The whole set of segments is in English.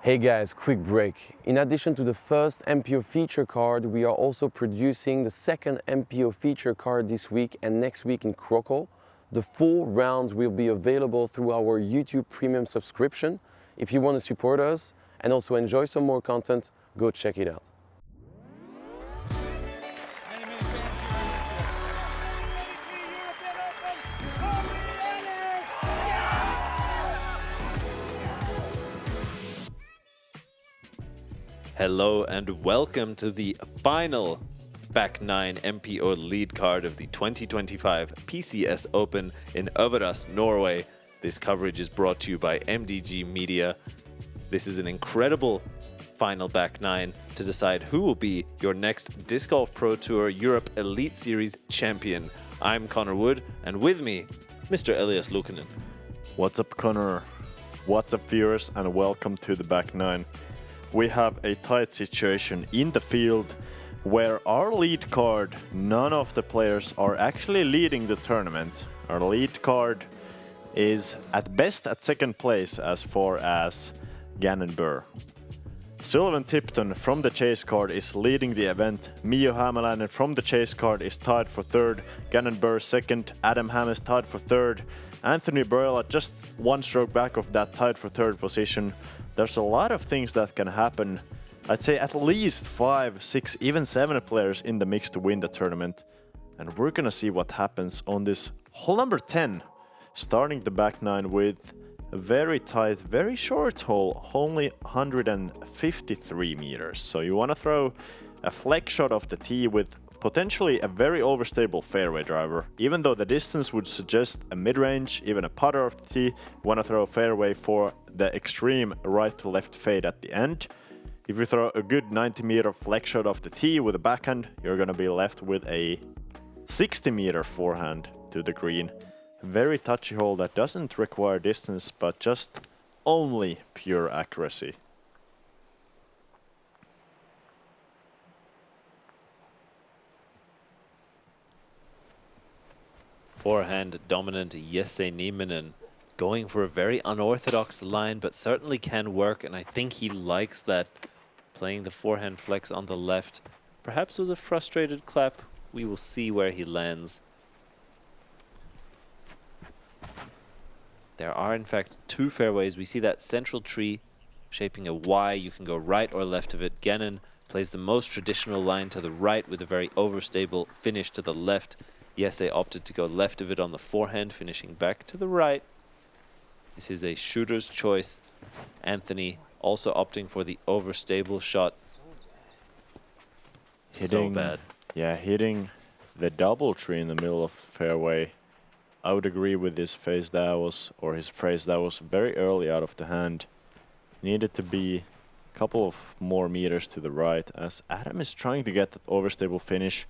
Hey guys, quick break. In addition to the first MPO feature card, we are also producing the second MPO feature card this week and next week in Krakow. The full rounds will be available through our YouTube Premium subscription. If you want to support us and also enjoy some more content, go check it out. Hello and welcome to the final back 9 MPO lead card of the 2025 PCS Open in Øverås, Norway. This coverage is brought to you by MDG Media. This is an incredible final back 9 to decide who will be your next Disc Golf Pro Tour Europe Elite Series champion. I'm Connor Wood, and with me, Mr. Elias Luukkonen. What's up, Connor? What's up, viewers, and welcome to the back 9. We have a tight situation in the field where our lead card, none of the players are actually leading the tournament. Our lead card is at best at second place as far as Gannon Buhr. Sylvan Tipton from the chase card is leading the event. Mio Hämäläinen from the chase card is tied for third. Gannon Buhr second. Adam Ham is tied for third. Anthony Barela just one stroke back of that, tied for third position. There's a lot of things that can happen. I'd say at least 5, 6, even 7 players in the mix to win the tournament. And we're gonna see what happens on this hole number 10. Starting the back 9 with a very tight, very short hole, only 153 meters. So you wanna throw a flex shot off the tee with potentially a very overstable fairway driver. Even though the distance would suggest a mid-range, even a putter off the tee, you want to throw a fairway for the extreme right to left fade at the end. If you throw a good 90-meter flex shot off the tee with a backhand, you're going to be left with a 60-meter forehand to the green. A very touchy hole that doesn't require distance, but just only pure accuracy. Forehand dominant Jesse Nieminen going for a very unorthodox line, but certainly can work, and I think he likes that, playing the forehand flex on the left. Perhaps with a frustrated clap, we will see where he lands. There are in fact 2 fairways. We see that central tree shaping a Y. You can go right or left of it. Gannon plays the most traditional line to the right with a very overstable finish to the left. Jesse opted to go left of it on the forehand, finishing back to the right. This is a shooter's choice. Anthony also opting for the overstable shot. So bad. Yeah, hitting the double tree in the middle of the fairway. I would agree with his phrase that was very early out of the hand. Needed to be a couple of more meters to the right as Adam is trying to get that overstable finish.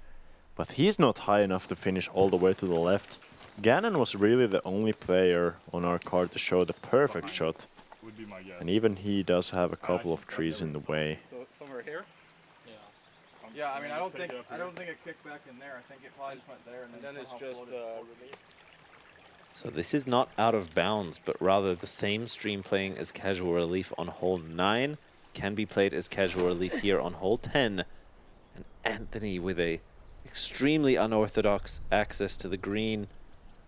But he's not high enough to finish all the way to the left. Gannon was really the only player on our card to show the perfect shot. And even he does have a couple of trees in the way. So somewhere here? Yeah. Yeah, I mean, I don't think it kicked back in there. I think it probably just went there and then it's just So this is not out of bounds, but rather the same stream playing as casual relief on hole 9 can be played as casual relief here on hole 10. And Anthony with a extremely unorthodox access to the green,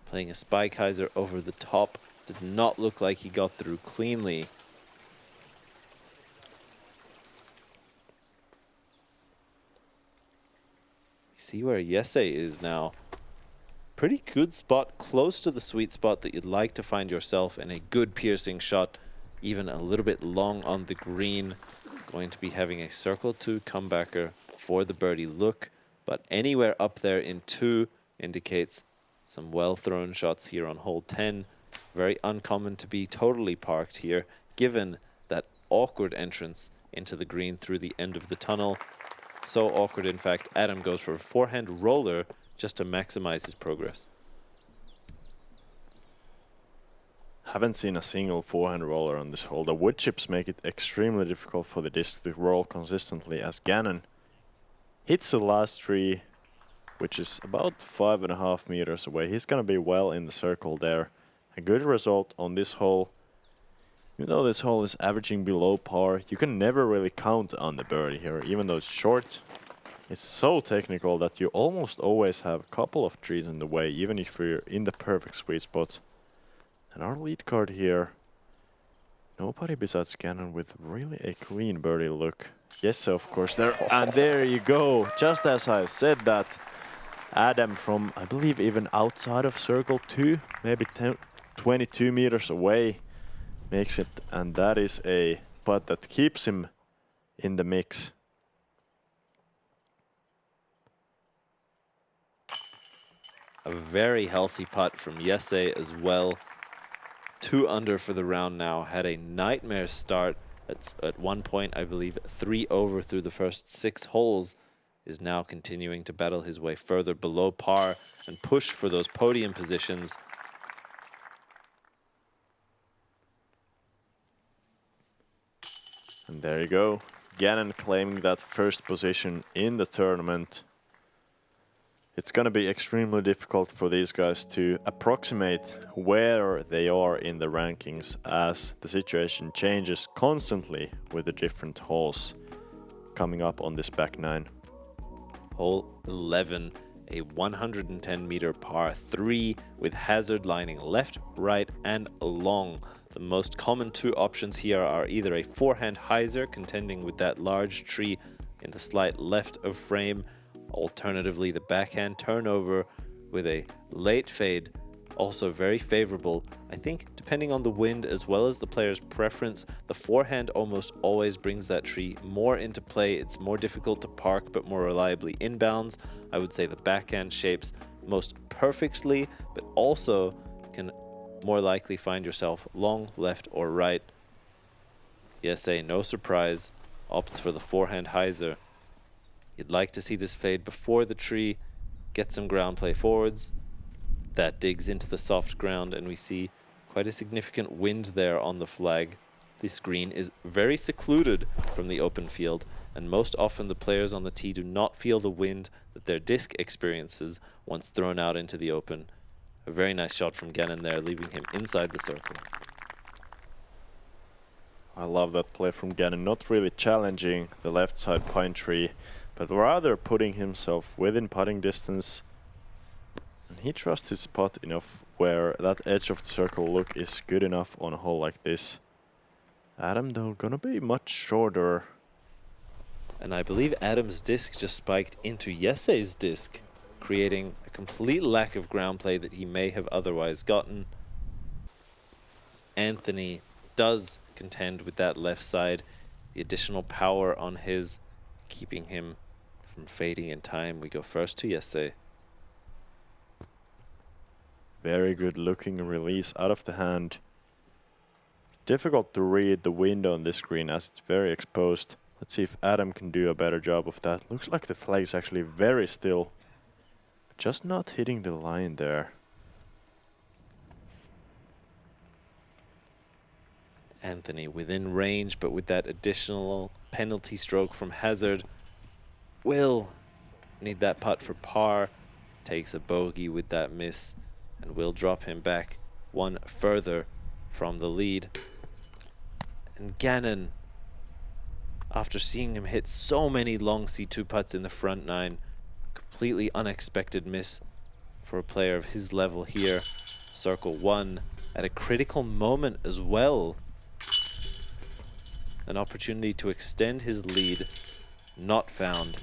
playing a spike hyzer over the top. Did not look like he got through cleanly. See where Jesse is now. Pretty good spot, close to the sweet spot that you'd like to find yourself, and a good piercing shot, even a little bit long on the green. Going to be having a circle 2 comebacker for the birdie look. But anywhere up there in 2 indicates some well-thrown shots here on hole 10. Very uncommon to be totally parked here, given that awkward entrance into the green through the end of the tunnel. So awkward, in fact, Adam goes for a forehand roller just to maximize his progress. Haven't seen a single forehand roller on this hole. The wood chips make it extremely difficult for the disc to roll consistently as Gannon hits the last tree, which is about 5.5 meters away. He's going to be well in the circle there. A good result on this hole. Even though this hole is averaging below par, you can never really count on the birdie here, even though it's short. It's so technical that you almost always have a couple of trees in the way, even if you're in the perfect sweet spot. And our lead card here, nobody besides Gannon with really a clean birdie look. Yes, of course, there, and there you go. Just as I said that, Adam from, I believe, even outside of circle 2, maybe 22 meters away, makes it, and that is a putt that keeps him in the mix. A very healthy putt from Jesse as well. 2 under for the round now. Had a nightmare start. At one point, I believe, 3 over through the first 6 holes. Is now continuing to battle his way further below par and push for those podium positions. And there you go. Gannon claiming that first position in the tournament. It's going to be extremely difficult for these guys to approximate where they are in the rankings, as the situation changes constantly with the different holes coming up on this back 9. Hole 11, a 110-meter par 3 with hazard lining left, right, and long. The most common 2 options here are either a forehand hyzer contending with that large tree in the slight left of frame, alternatively the backhand turnover with a late fade, also very favorable. I think depending on the wind as well as the player's preference, the forehand almost always brings that tree more into play. It's more difficult to park but more reliably inbounds. I would say the backhand shapes most perfectly, but also can more likely find yourself long, left, or right. Jesse, no surprise, opts for the forehand hyzer. You'd like to see this fade before the tree, get some ground play forwards. That digs into the soft ground, and we see quite a significant wind there on the flag. This green is very secluded from the open field, and most often the players on the tee do not feel the wind that their disc experiences once thrown out into the open. A very nice shot from Gannon there, leaving him inside the circle. I love that play from Gannon, not really challenging the left side pine tree, but rather putting himself within putting distance. And he trusts his putt enough where that edge of the circle look is good enough on a hole like this. Adam, though, gonna be much shorter. And I believe Adam's disc just spiked into Jesse's disc, creating a complete lack of ground play that he may have otherwise gotten. Anthony does contend with that left side, the additional power on his, keeping him from fading in time. We go first to Jesse. Very good looking release out of the hand. Difficult to read the wind on this green as it's very exposed. Let's see if Adam can do a better job of that. Looks like the flag is actually very still. Just not hitting the line there. Anthony within range, but with that additional penalty stroke from hazard. Will need that putt for par. Takes a bogey with that miss and will drop him back one further from the lead. And Gannon, after seeing him hit so many long C2 putts in the front 9, completely unexpected miss for a player of his level here. Circle 1 at a critical moment as well. An opportunity to extend his lead, not found.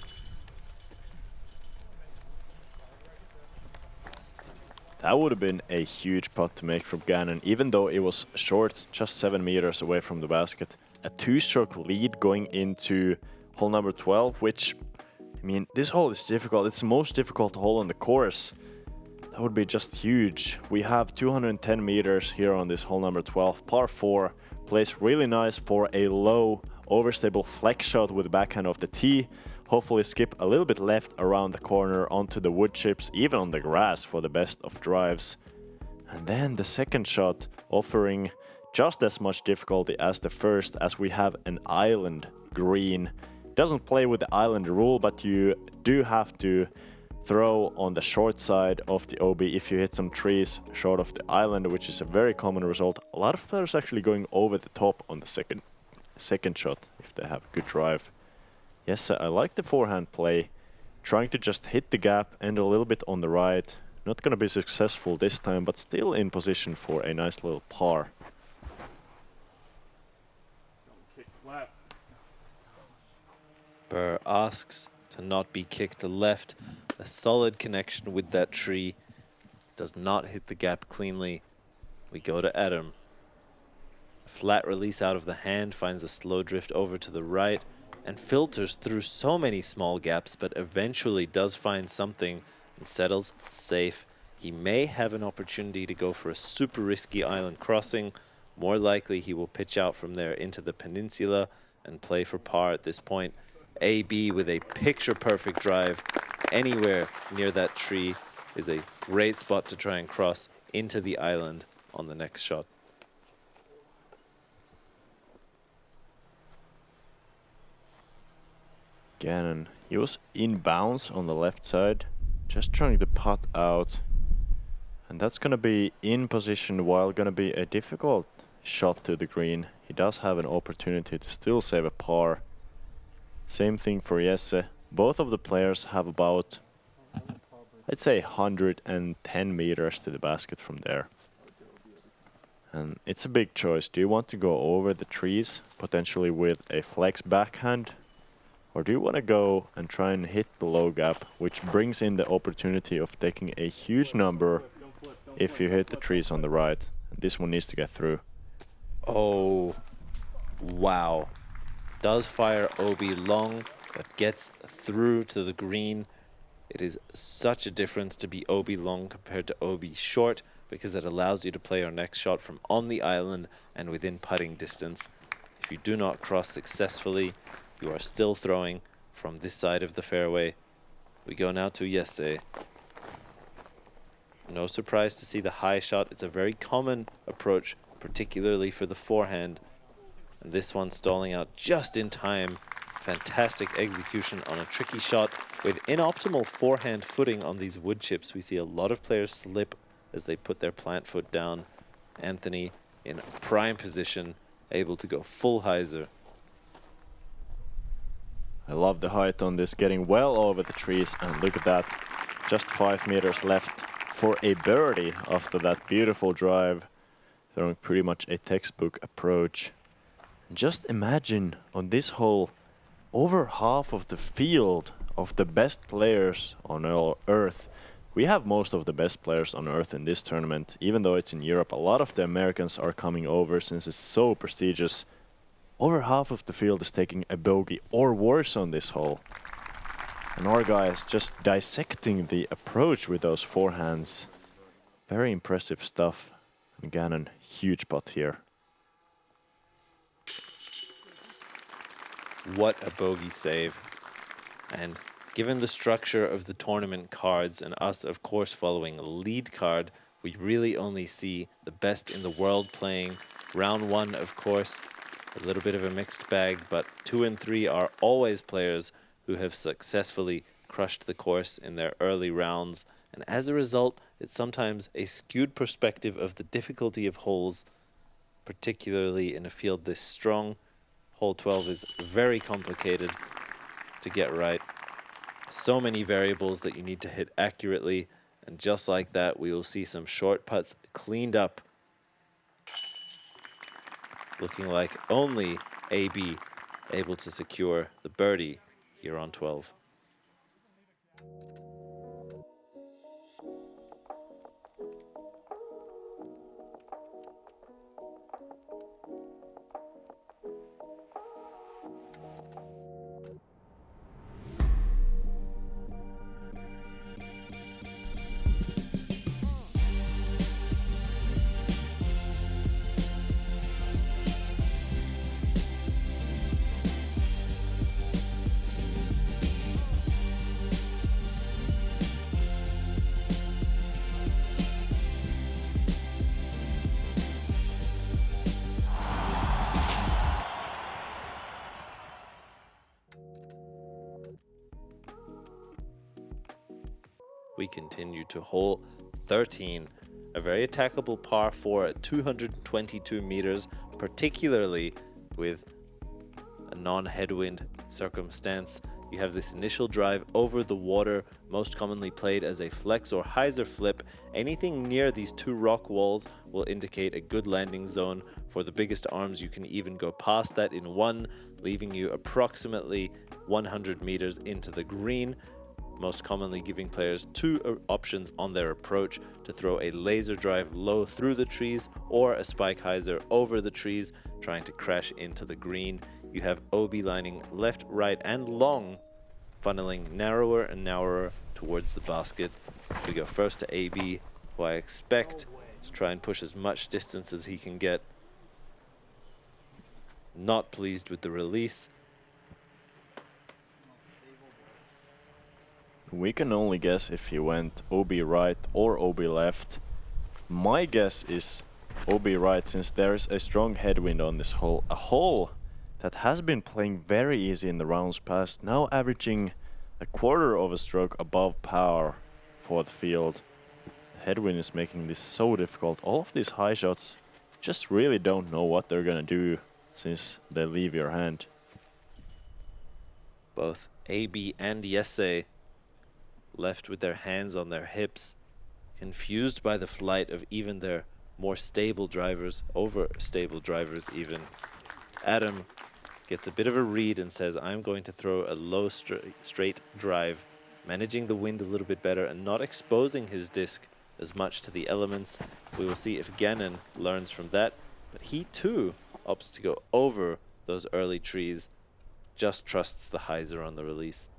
That would have been a huge putt to make from Gannon, even though it was short, just 7 meters away from the basket. A 2-stroke lead going into hole number 12, which, I mean, this hole is difficult. It's the most difficult hole on the course. That would be just huge. We have 210 meters here on this hole number 12, par 4. Plays really nice for a low, overstable flex shot with the backhand of the tee. Hopefully skip a little bit left around the corner onto the wood chips, even on the grass for the best of drives. And then the second shot offering just as much difficulty as the first, as we have an island green. Doesn't play with the island rule, but you do have to throw on the short side of the OB if you hit some trees short of the island, which is a very common result. A lot of players actually going over the top on the second shot if they have a good drive. Yes, I like the forehand play, trying to just hit the gap and a little bit on the right. Not gonna be successful this time, but still in position for a nice little par. Buhr asks to not be kicked left. A solid connection with that tree. Does not hit the gap cleanly. We go to Adam. Flat release out of the hand, finds a slow drift over to the right and filters through so many small gaps, but eventually does find something and settles safe. He may have an opportunity to go for a super risky island crossing. More likely he will pitch out from there into the peninsula and play for par at this point. AB with a picture-perfect drive anywhere near that tree is a great spot to try and cross into the island on the next shot. Gannon, he was in bounds on the left side, just trying to putt out. And that's gonna be in position while gonna be a difficult shot to the green. He does have an opportunity to still save a par. Same thing for Jesse. Both of the players have about, I'd say 110 meters to the basket from there. And it's a big choice. Do you want to go over the trees, potentially with a flex backhand? Or do you want to go and try and hit the low gap, which brings in the opportunity of taking a huge number if you hit the trees on the right? And this one needs to get through. Oh, wow. Does fire OB long, but gets through to the green. It is such a difference to be OB long compared to OB short, because it allows you to play your next shot from on the island and within putting distance. If you do not cross successfully, you are still throwing from this side of the fairway. We go now to Jesse. No surprise to see the high shot. It's a very common approach, particularly for the forehand. And this one stalling out just in time. Fantastic execution on a tricky shot with inoptimal forehand footing on these wood chips. We see a lot of players slip as they put their plant foot down. Anthony in prime position, able to go full hyzer. I love the height on this, getting well over the trees, and look at that. Just 5 meters left for a birdie after that beautiful drive. Throwing pretty much a textbook approach. Just imagine on this hole, over half of the field of the best players on Earth. We have most of the best players on Earth in this tournament, even though it's in Europe. A lot of the Americans are coming over since it's so prestigious. Over half of the field is taking a bogey or worse on this hole. And our guy is just dissecting the approach with those forehands. Very impressive stuff. And Gannon, huge putt here. What a bogey save. And given the structure of the tournament cards and us, of course, following a lead card, we really only see the best in the world playing. Round one, of course, a little bit of a mixed bag, but 2 and 3 are always players who have successfully crushed the course in their early rounds. And as a result, it's sometimes a skewed perspective of the difficulty of holes, particularly in a field this strong. Hole 12 is very complicated to get right. So many variables that you need to hit accurately. And just like that, we will see some short putts cleaned up. Looking like only AB able to secure the birdie here on 12. we continue to hole 13. A very attackable par 4 at 222 meters, particularly with a non-headwind circumstance. You have this initial drive over the water, most commonly played as a flex or hyzer flip. Anything near these two rock walls will indicate a good landing zone. For the biggest arms, you can even go past that in one, leaving you approximately 100 meters into the green, most commonly giving players two options on their approach: to throw a laser drive low through the trees or a spike hyzer over the trees, trying to crash into the green. You have OB lining left, right, and long, funneling narrower and narrower towards the basket. We go first to AB, who I expect to try and push as much distance as he can get. Not pleased with the release. We can only guess if he went OB right or OB left. My guess is OB right, since there is a strong headwind on this hole. A hole that has been playing very easy in the rounds past, now averaging a quarter of a stroke above par for the field. The headwind is making this so difficult. All of these high shots just really don't know what they're gonna do since they leave your hand. Both AB and Jesse left with their hands on their hips, confused by the flight of even their more stable drivers, over stable drivers even. Adam gets a bit of a read and says, I'm going to throw a low straight drive, managing the wind a little bit better and not exposing his disc as much to the elements. We will see if Gannon learns from that, but he too opts to go over those early trees, just trusts the hyzer on the release.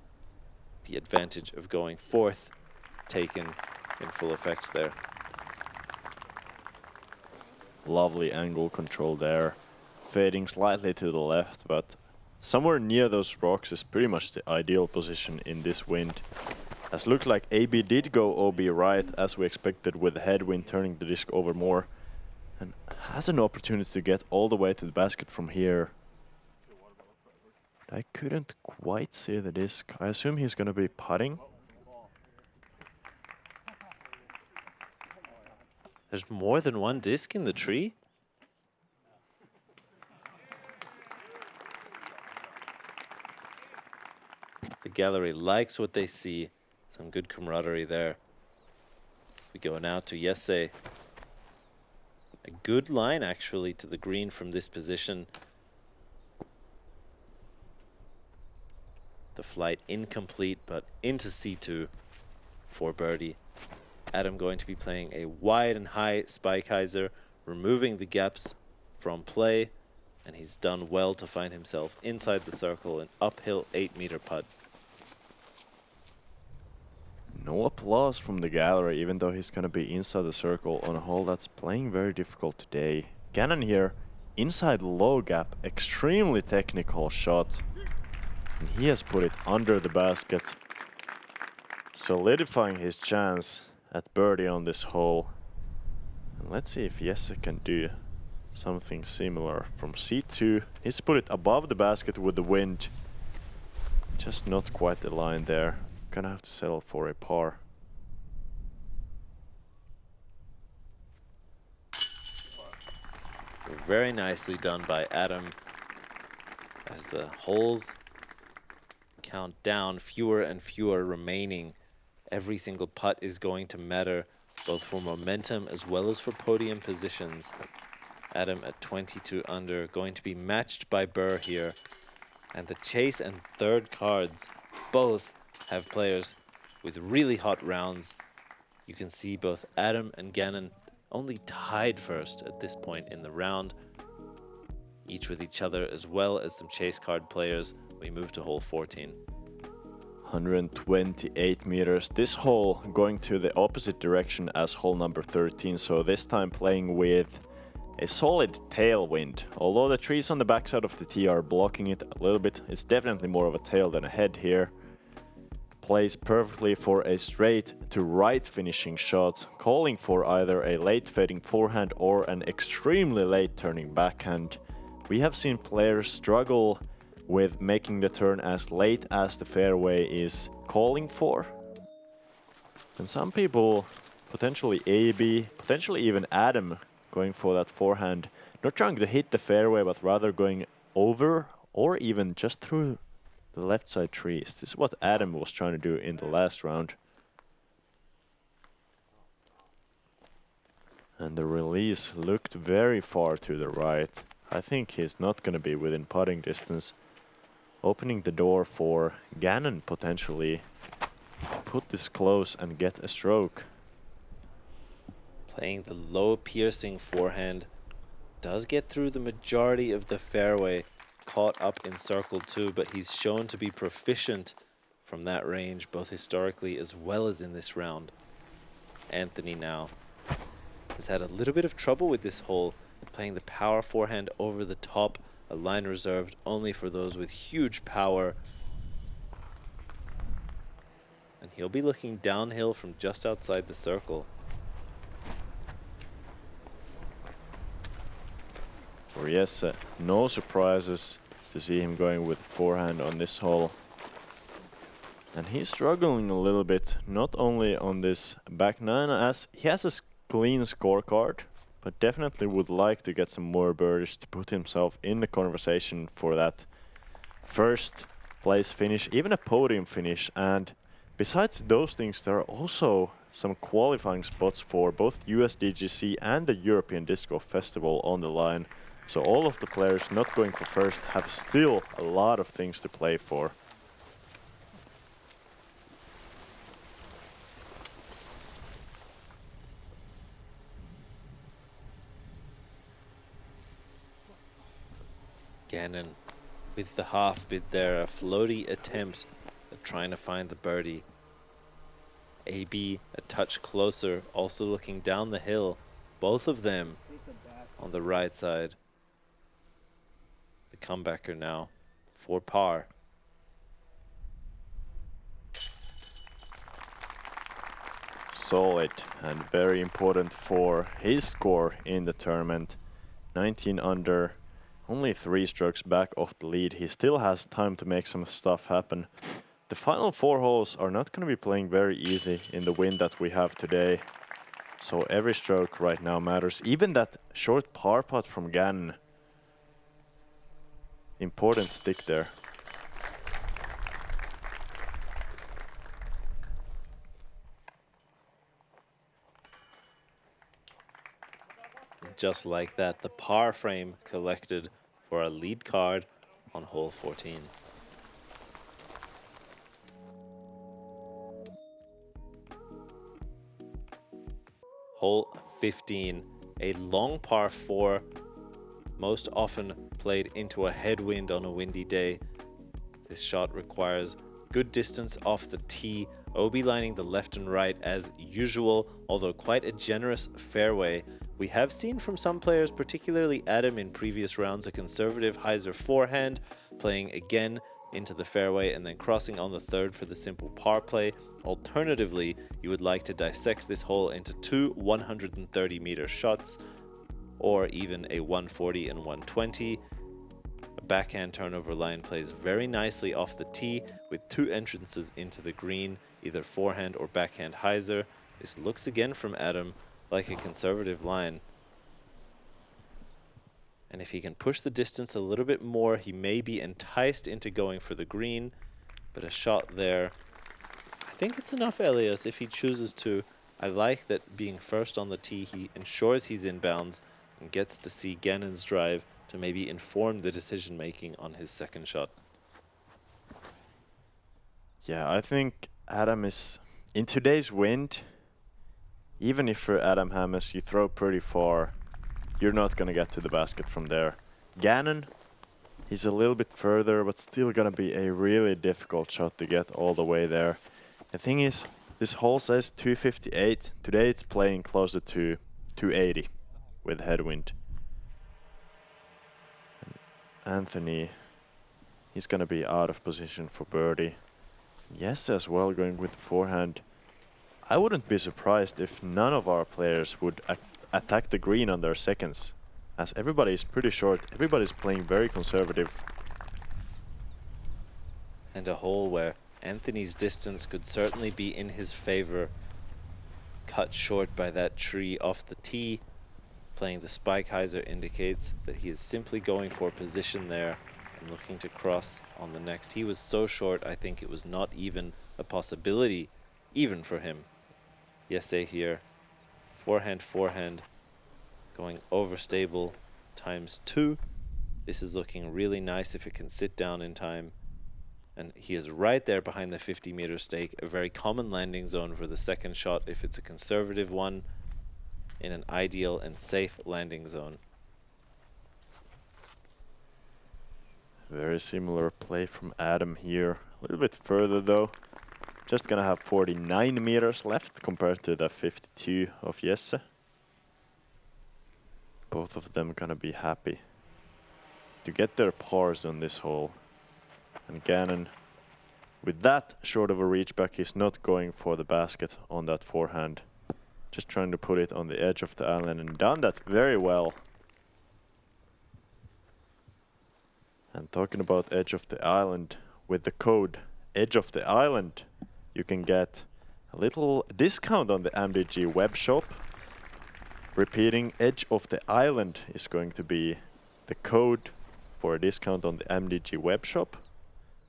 The advantage of going fourth taken in full effect there. Lovely angle control there. Fading slightly to the left, but somewhere near those rocks is pretty much the ideal position in this wind. As looks like AB did go OB right, as we expected, with the headwind turning the disc over more, and has an opportunity to get all the way to the basket from here. I couldn't quite see the disc. I assume he's gonna be putting. There's more than one disc in the tree? The gallery likes what they see. Some good camaraderie there. We go now to Jesse. A good line actually to the green from this position. The flight incomplete, but into C2 for birdie. Adam going to be playing a wide and high spike hyzer, removing the gaps from play, and he's done well to find himself inside the circle, an uphill 8-meter putt. No applause from the gallery, even though he's gonna be inside the circle on a hole that's playing very difficult today. Gannon here, inside low gap, extremely technical shot. And he has put it under the basket, solidifying his chance at birdie on this hole. And let's see if Jesse can do something similar from C2. He's put it above the basket with the wind. Just not quite the line there. Gonna have to settle for a par. Very nicely done by Adam. As the holes count down, fewer and fewer remaining. Every single putt is going to matter, both for momentum as well as for podium positions. Adam at 22 under, going to be matched by Buhr here. And the chase and third cards both have players with really hot rounds. You can see both Adam and Gannon only tied first at this point in the round, each with each other, as well as some chase card players. We move to hole 14. 128 meters. This hole going to the opposite direction as hole number 13, so this time playing with a solid tailwind. Although the trees on the backside of the tee are blocking it a little bit, it's definitely more of a tail than a head here. Plays perfectly for a straight to right finishing shot, calling for either a late fading forehand or an extremely late turning backhand. We have seen players struggle with making the turn as late as the fairway is calling for. And some people, potentially AB, potentially even Adam, going for that forehand, not trying to hit the fairway, but rather going over or even just through the left side trees. This is what Adam was trying to do in the last round. And the release looked very far to the right. I think he's not going to be within putting distance. Opening the door for Gannon potentially put this close and get a stroke. Playing the low piercing forehand does get through the majority of the fairway, caught up in circle 2, but he's shown to be proficient from that range, both historically as well as in this round. Anthony now has had a little bit of trouble with this hole, playing the power forehand over the top, a line reserved only for those with huge power. And he'll be looking downhill from just outside the circle. For Jesse, no surprises to see him going with forehand on this hole. And he's struggling a little bit, not only on this back nine, as he has a clean scorecard, but definitely would like to get some more birdies to put himself in the conversation for that first place finish, even a podium finish. And besides those things, there are also some qualifying spots for both USDGC and the European Disc Golf Festival on the line. So all of the players not going for first have still a lot of things to play for. Gannon with the half bid there, a floaty attempt at trying to find the birdie. AB a touch closer, also looking down the hill, both of them on the right side. The comebacker now for par. Solid and very important for his score in the tournament. 19 under. Only 3 strokes back off the lead. He still has time to make some stuff happen. The final 4 holes are not going to be playing very easy in the wind that we have today. So every stroke right now matters. Even that short par putt from Gannon. Important stick there. Just like that, the par frame collected for a lead card on hole 14. Hole 15, a long par 4, most often played into a headwind on a windy day. This shot requires good distance off the tee, OB lining the left and right as usual, although quite a generous fairway. We have seen from some players, particularly Adam in previous rounds, a conservative hyzer forehand, playing again into the fairway and then crossing on the third for the simple par play. Alternatively, you would like to dissect this hole into 2 130-meter shots, or even a 140 and 120. A backhand turnover line plays very nicely off the tee with 2 entrances into the green, either forehand or backhand hyzer. This looks again from Adam like a conservative line. And if he can push the distance a little bit more, he may be enticed into going for the green. But a shot there, I think it's enough, Elias, if he chooses to. I like that being first on the tee, he ensures he's in bounds and gets to see Gannon's drive to maybe inform the decision-making on his second shot. Yeah, I think Adam is, in today's wind, even if for Adam Hammes you throw pretty far, you're not going to get to the basket from there. Gannon, he's a little bit further, but still going to be a really difficult shot to get all the way there. The thing is, this hole says 258. Today it's playing closer to 280 with headwind. And Anthony, he's going to be out of position for birdie. Yes, as well, going with the forehand. I wouldn't be surprised if none of our players would attack the green on their seconds, as everybody is pretty short. Everybody's playing very conservative. And a hole where Anthony's distance could certainly be in his favor. cut short by that tree off the tee. Playing the spike hyzer indicates that he is simply going for position there and looking to cross on the next. He was so short, I think it was not even a possibility, even for him. Jesse here, forehand, going overstable ×2. This is looking really nice if it can sit down in time. And he is right there behind the 50-meter stake, a very common landing zone for the second shot if it's a conservative one, in an ideal and safe landing zone. Very similar play from Adam here. A little bit further though. Just gonna have 49 meters left compared to the 52 of Jesse. Both of them gonna be happy to get their pars on this hole. And Gannon, with that short of a reach back, he's not going for the basket on that forehand. Just trying to put it on the edge of the island, and done that very well. And talking about edge of the island, with the code edge of the island, you can get a little discount on the MDG web shop. Repeating, edge of the island is going to be the code for a discount on the MDG web shop.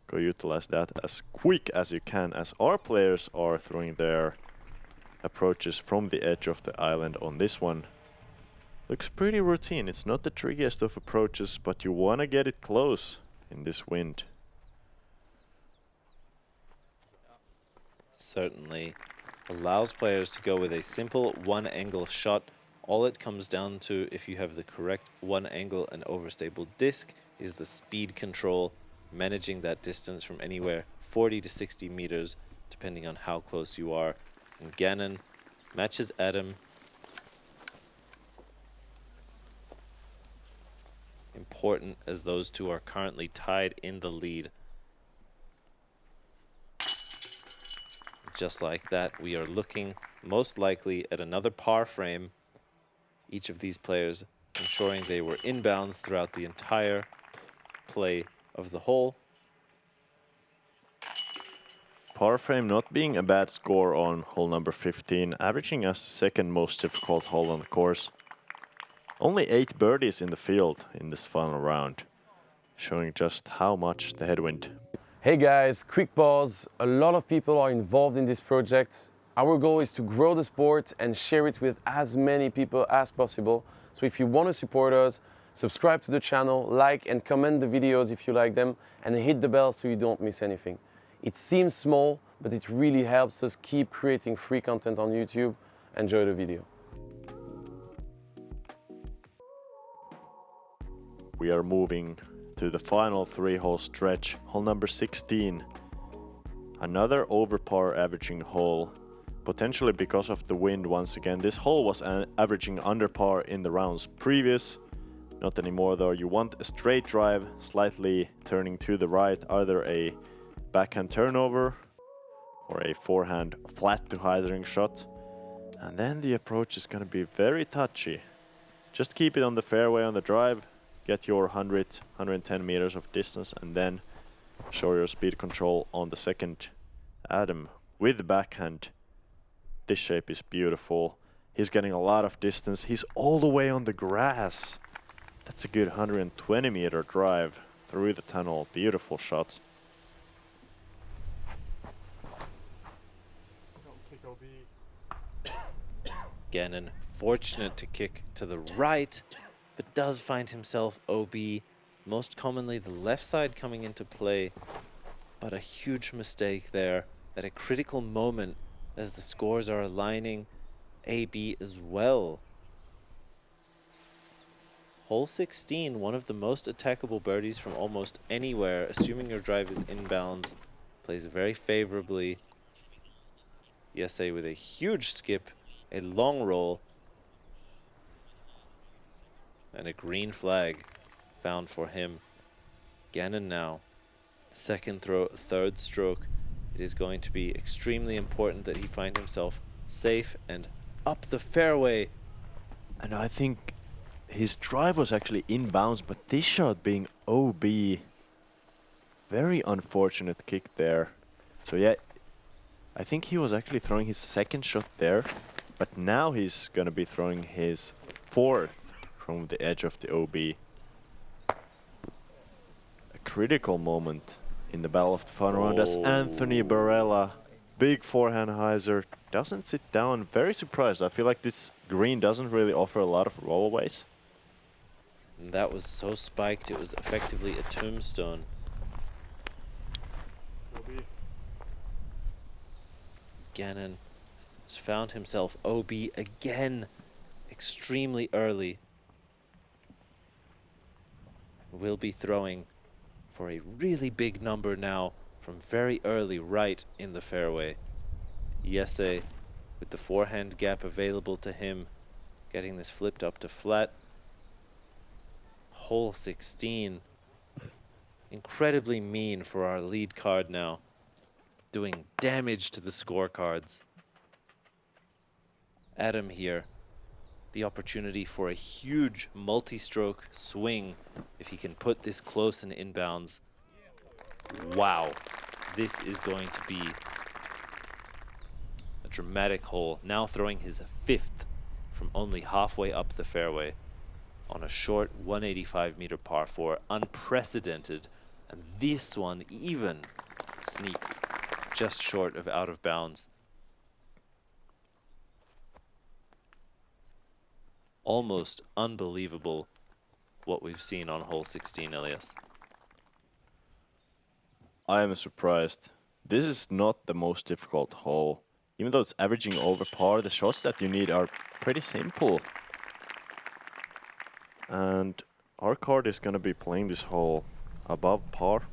Go utilize that as quick as you can, as our players are throwing their approaches from the edge of the island on this one. Looks pretty routine. It's not the trickiest of approaches, but you want to get it close in this wind. Certainly allows players to go with a simple one-angle shot. All it comes down to, if you have the correct one-angle and overstable disc, is the speed control, managing that distance from anywhere 40 to 60 meters, depending on how close you are. And Gannon matches Adam. Important, as those two are currently tied in the lead. Just like that, we are looking most likely at another par frame. Each of these players ensuring they were inbounds throughout the entire play of the hole. Par frame not being a bad score on hole number 15, averaging as the second most difficult hole on the course. Only 8 birdies in the field in this final round, showing just how much the headwind. Hey guys, quick pause. A lot of people are involved in this project. Our goal is to grow the sport and share it with as many people as possible. So if you want to support us, subscribe to the channel, like and comment the videos if you like them, and hit the bell so you don't miss anything. It seems small, but it really helps us keep creating free content on YouTube. Enjoy the video. We are moving to the final 3-hole stretch, hole number 16. Another over par averaging hole, potentially because of the wind once again. This hole was averaging under par in the rounds previous. Not anymore though. You want a straight drive, slightly turning to the right, either a backhand turnover or a forehand flat to hyzering shot. And then the approach is going to be very touchy. Just keep it on the fairway on the drive, get your 100, 110 meters of distance, and then show your speed control on the second. Adam with the backhand. This shape is beautiful. He's getting a lot of distance. He's all the way on the grass. That's a good 120 meter drive through the tunnel. Beautiful shot. Gannon fortunate to kick to the right, but does find himself OB. Most commonly the left side coming into play, but a huge mistake there at a critical moment as the scores are aligning. AB as well. Hole 16, one of the most attackable birdies from almost anywhere, assuming your drive is inbounds. Plays very favorably. Jesse with a huge skip, a long roll, and a green flag found for him. Gannon now, second throw, third stroke. It is going to be extremely important that he find himself safe and up the fairway. And I think his drive was actually inbounds, but this shot being OB, very unfortunate kick there. So yeah, I think he was actually throwing his second shot there, but now he's gonna be throwing his fourth from the edge of the OB. A critical moment in the Battle of the Fun Round as Anthony Barela, big forehand hyzer, doesn't sit down. Very surprised. I feel like this green doesn't really offer a lot of rollaways. And that was so spiked, it was effectively a tombstone. Gannon has found himself OB again, extremely early. Will be throwing for a really big number now from very early right in the fairway. Jesse with the forehand gap available to him, getting this flipped up to flat. Hole 16. Incredibly mean for our lead card now, doing damage to the scorecards. Adam here, the opportunity for a huge multi-stroke swing if he can put this close and inbounds. Wow, this is going to be a dramatic hole. Now throwing his fifth from only halfway up the fairway on a short 185-meter par 4, unprecedented. And this one even sneaks just short of out of bounds. Almost unbelievable what we've seen on hole 16, Elias. I am surprised. This is not the most difficult hole. Even though it's averaging over par, the shots that you need are pretty simple. And our card is going to be playing this hole above par,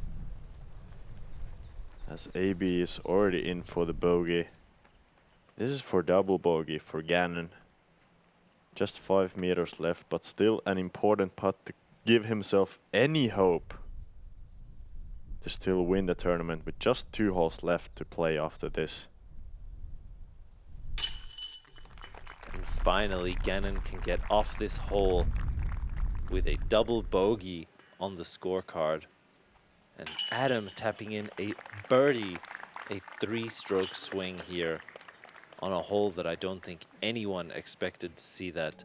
as AB is already in for the bogey. This is for double bogey for Gannon. Just 5 meters left, but still an important putt to give himself any hope to still win the tournament with just 2 holes left to play after this. And finally, Gannon can get off this hole with a double bogey on the scorecard. And Adam tapping in a birdie, a 3-stroke swing here on a hole that I don't think anyone expected to see that.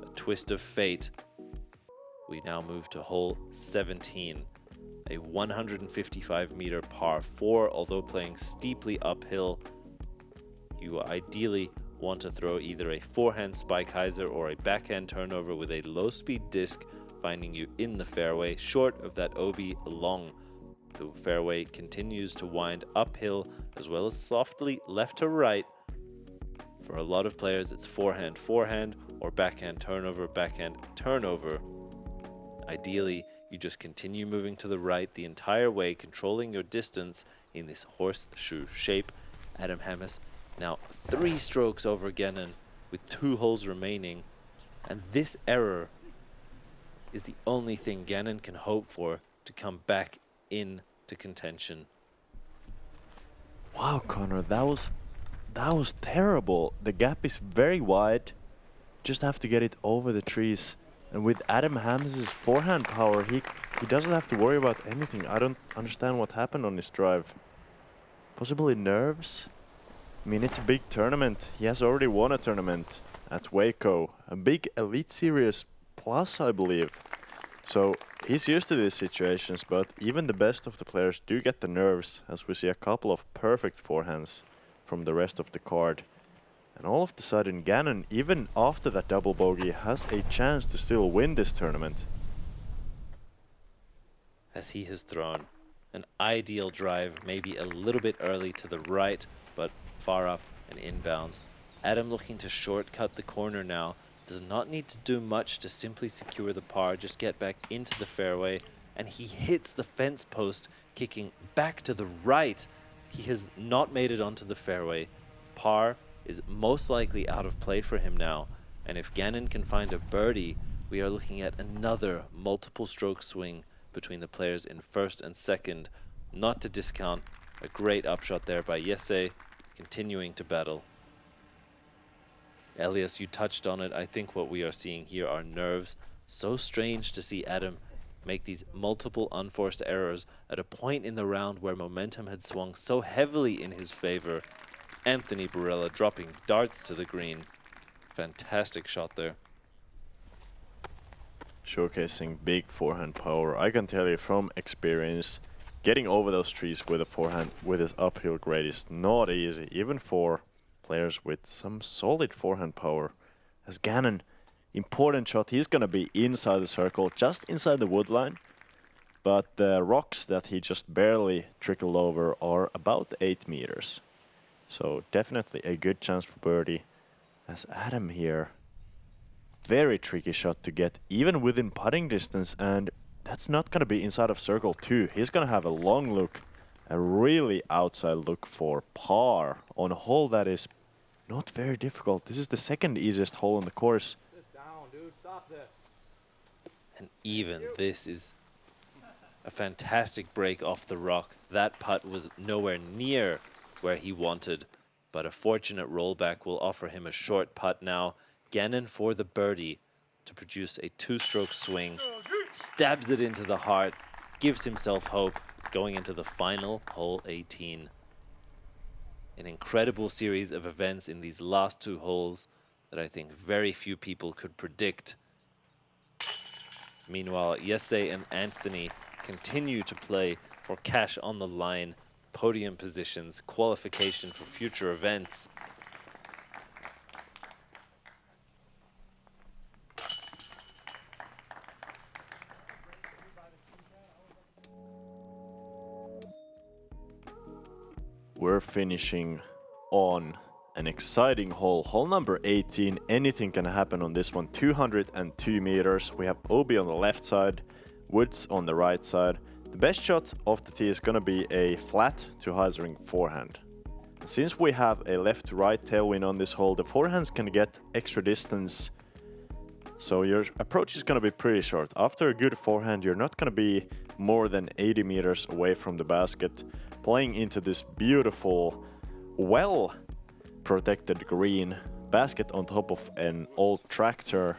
A twist of fate. We now move to hole 17, a 155-meter par 4, although playing steeply uphill. You ideally want to throw either a forehand spike hyzer or a backhand turnover with a low-speed disc, finding you in the fairway, short of that OB long. The fairway continues to wind uphill as well as softly left to right. For a lot of players, it's forehand, forehand, or backhand turnover, backhand turnover. Ideally, you just continue moving to the right the entire way, controlling your distance in this horseshoe shape. Adam Hammes now 3 strokes over Gannon with 2 holes remaining. And this error is the only thing Gannon can hope for to come back into contention. Wow, Connor, that was terrible. The gap is very wide. Just have to get it over the trees. And with Adam Hammes' forehand power, he doesn't have to worry about anything. I don't understand what happened on his drive. Possibly nerves? I mean, it's a big tournament. He has already won a tournament at Waco. A big Elite Series Plus, I believe. So he's used to these situations, but even the best of the players do get the nerves, as we see a couple of perfect forehands from the rest of the card. And all of a sudden, Gannon, even after that double bogey, has a chance to still win this tournament. As he has thrown an ideal drive, maybe a little bit early to the right, but far up and inbounds. Adam looking to shortcut the corner now. Does not need to do much to simply secure the par, just get back into the fairway, and he hits the fence post, kicking back to the right. He has not made it onto the fairway. Par is most likely out of play for him now, and if Gannon can find a birdie, we are looking at another multiple stroke swing between the players in first and second. Not to discount a great upshot there by Jesse, continuing to battle. Elias, you touched on it. I think what we are seeing here are nerves. So strange to see Adam make these multiple unforced errors at a point in the round where momentum had swung so heavily in his favor. Anthony Barela dropping darts to the green. Fantastic shot there. Showcasing big forehand power. I can tell you from experience, getting over those trees with a forehand with his uphill grade is not easy, even for players with some solid forehand power. As Gannon, important shot. He's gonna be inside the circle, just inside the wood line. But the rocks that he just barely trickled over are about 8 meters. So definitely a good chance for birdie. As Adam here, very tricky shot to get even within putting distance, and that's not gonna be inside of circle 2. He's gonna have a long look, a really outside look for par on a hole that is not very difficult. This is the second easiest hole on the course. Sit down, dude. Stop this. And even this is a fantastic break off the rock. That putt was nowhere near where he wanted, but a fortunate rollback will offer him a short putt now. Gannon for the birdie to produce a 2-stroke swing, stabs it into the heart, gives himself hope going into the final hole 18. An incredible series of events in these last 2 holes that I think very few people could predict. Meanwhile, Jesse and Anthony continue to play for cash on the line, podium positions, qualification for future events. We're finishing on an exciting hole. Hole number 18. Anything can happen on this one. 202 meters. We have OB on the left side, woods on the right side. The best shot off the tee is gonna be a flat to high swing forehand. Since we have a left to right tailwind on this hole, the forehands can get extra distance. So your approach is gonna be pretty short. After a good forehand, you're not gonna be more than 80 meters away from the basket, playing into this beautiful, well protected green, basket on top of an old tractor.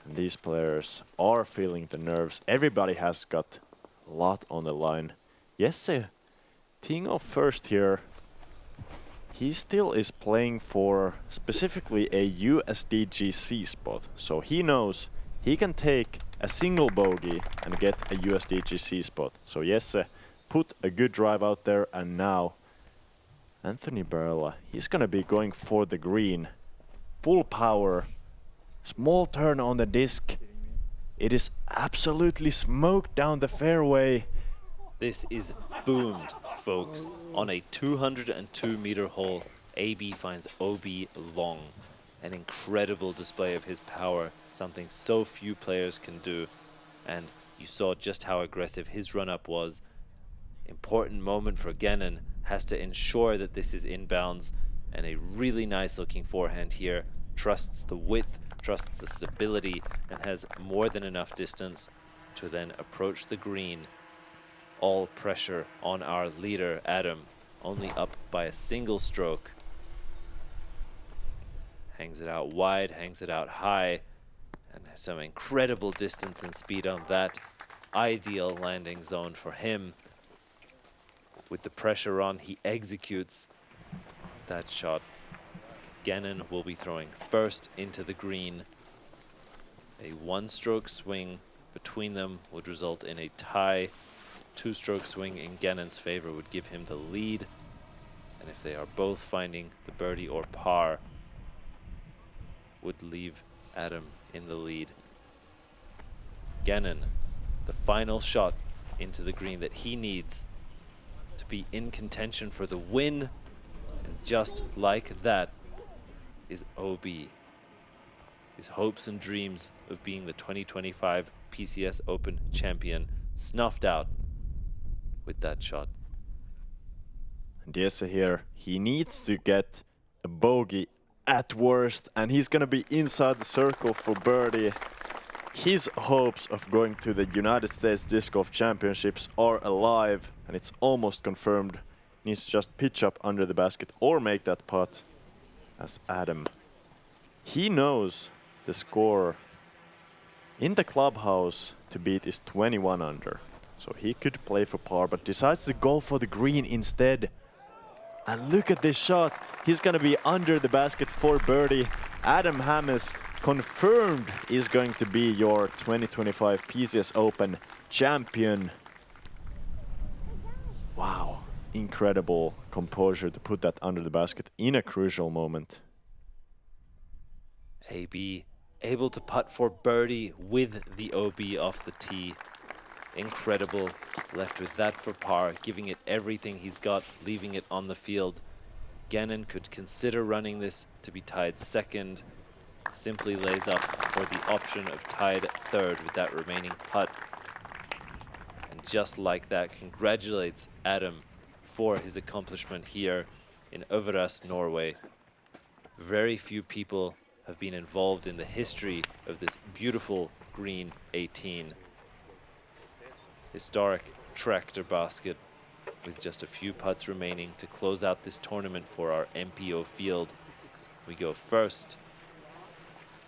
And these players are feeling the nerves. Everybody has got a lot on the line. Jesse, teeing off first here. He still is playing for specifically a USDGC spot. So he knows he can take a single bogey and get a USDGC spot. So Jesse put a good drive out there, and now Anthony Barela, he's gonna be going for the green. Full power. Small turn on the disc. It is absolutely smoked down the fairway. This is boomed, folks. On a 202-meter hole, AB finds OB long. An incredible display of his power, something so few players can do. And you saw just how aggressive his run-up was. Important moment for Gannon, has to ensure that this is inbounds, and a really nice looking forehand here. Trusts the width, trusts the stability, and has more than enough distance to then approach the green. All pressure on our leader, Adam, only up by a single stroke. Hangs it out wide, hangs it out high, and some incredible distance and speed on that. Ideal landing zone for him. With the pressure on, he executes that shot. Gannon will be throwing first into the green. A 1-stroke swing between them would result in a tie. 2-stroke swing in Gannon's favor would give him the lead. And if they are both finding the birdie or par, would leave Adam in the lead. Gannon, the final shot into the green that he needs to be in contention for the win. And just like that is OB. His hopes and dreams of being the 2025 PCS Open champion snuffed out with that shot. And Jesse here, he needs to get a bogey at worst, and he's gonna be inside the circle for birdie. His hopes of going to the United States Disc Golf Championships are alive, and it's almost confirmed. Needs to just pitch up under the basket or make that putt. As Adam, he knows the score in the clubhouse to beat is 21 under. So he could play for par, but decides to go for the green instead. And look at this shot. He's gonna be under the basket for birdie. Adam Hammes, confirmed, is going to be your 2025 PCS Open champion. Wow, incredible composure to put that under the basket in a crucial moment. AB able to putt for birdie with the OB off the tee. Incredible. Left with that for par, giving it everything he's got, leaving it on the field. Gannon could consider running this to be tied second. Simply lays up for the option of tied third with that remaining putt. And just like that, congratulates Adam for his accomplishment here in Øverås, Norway. Very few people have been involved in the history of this beautiful green 18. Historic tractor basket with just a few putts remaining to close out this tournament for our MPO field. We go first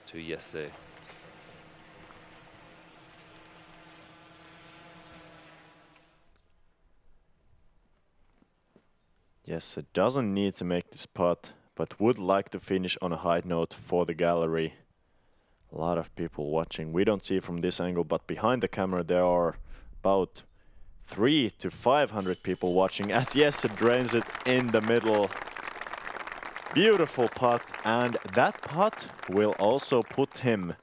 to Jesse. Jesse doesn't need to make this putt, but would like to finish on a high note for the gallery. A lot of people watching. We don't see it from this angle, but behind the camera there are about 300 to 500 people watching as Jesse drains it in the middle. Beautiful putt, and that putt will also put him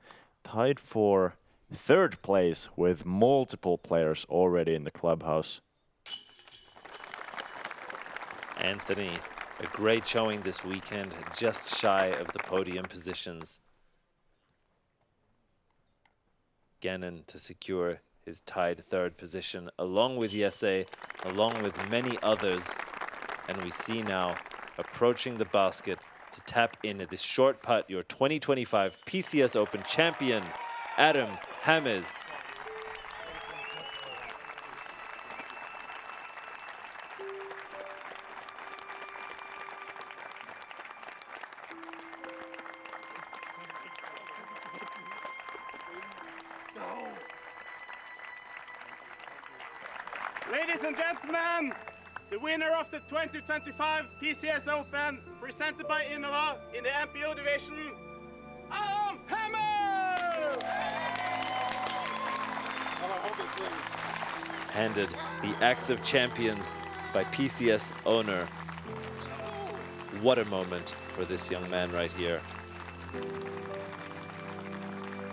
tied for third place with multiple players already in the clubhouse. Anthony, a great showing this weekend, just shy of the podium positions. Gannon to secure his tied third position, along with Jesse, along with many others. And we see now, approaching the basket to tap in at this short putt, your 2025 PCS Open champion, Adam Hammes. Ladies and gentlemen, the winner of the 2025 PCS Open, presented by Innova in the MPO division, Adam Hammes! Handed the Axe of Champions by PCS owner. What a moment for this young man right here.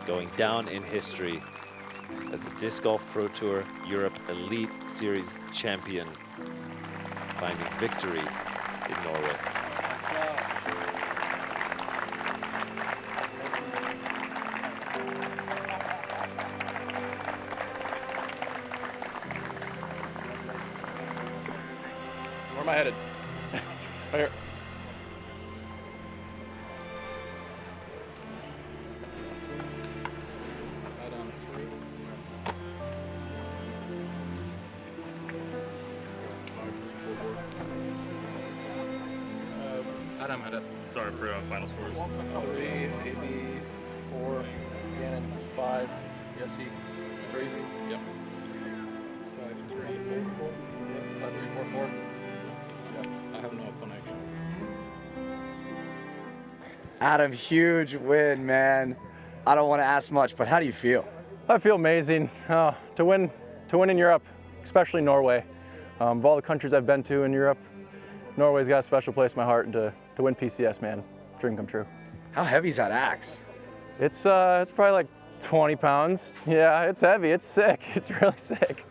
Going down in history as a Disc Golf Pro Tour Europe Elite Series champion, finding victory in Norway. Where am I headed? Right here. Adam had it. Sorry for final scores. 3, AB 4, Gannon 5, Jesse 3. Yep. 5, 3, 4, 4. 5, 3, 4, 4. Yep. I have no connection. Adam, huge win, man. I don't want to ask much, but how do you feel? I feel amazing. To win in Europe, especially Norway. Of all the countries I've been to in Europe, Norway's got a special place in my heart, and to win PCS, man, dream come true. How heavy is that axe? It's probably like 20 pounds. Yeah, it's heavy. It's sick. It's really sick.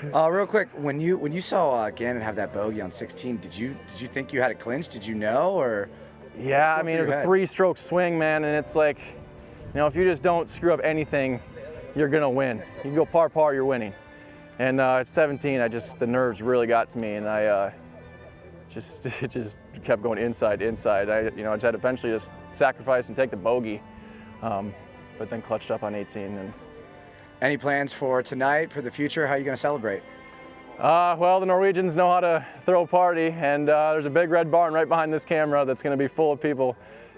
Real quick, when you saw Gannon have that bogey on 16, did you think you had it clinched? Did you know, or? Yeah, I mean, it was a 3-stroke swing, man, and it's like, you know, if you just don't screw up anything, you're gonna win. You can go par, you're winning. And at 17, the nerves really got to me, and it just kept going inside. I just had to eventually just sacrifice and take the bogey, but then clutched up on 18. And any plans for tonight, for the future? How are you gonna celebrate? Well, the Norwegians know how to throw a party, and there's a big red barn right behind this camera that's gonna be full of people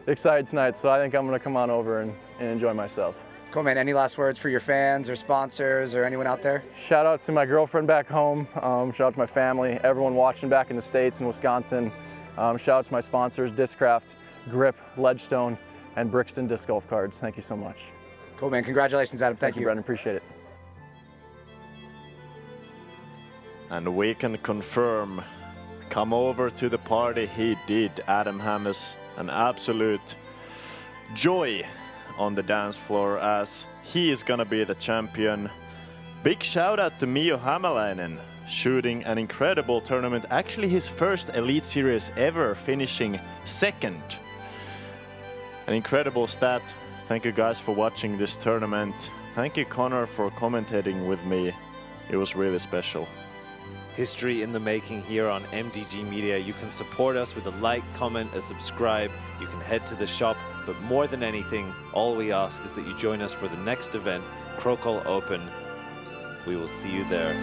excited tonight, so I think I'm gonna come on over and enjoy myself. Cool, man. Any last words for your fans or sponsors or anyone out there? Shout out to my girlfriend back home. Shout out to my family, everyone watching back in the States and Wisconsin. Shout out to my sponsors, Discraft, Grip, Ledgestone, and Brixton Disc Golf Cards. Thank you so much. Cool, man. Congratulations, Adam. Thank you. Brendan. Appreciate it. And we can confirm, come over to the party. He did. Adam Hammes, an absolute joy on the dance floor as he is gonna be the champion. Big shout out to Mio Hämäläinen, shooting an incredible tournament. Actually his first Elite Series ever, finishing second. An incredible stat. Thank you guys for watching this tournament. Thank you Connor for commentating with me. It was really special. History in the making here on MDG Media. You can support us with a like, comment, a subscribe. You can head to the shop, but more than anything, all we ask is that you join us for the next event, PCS Open. We will see you there.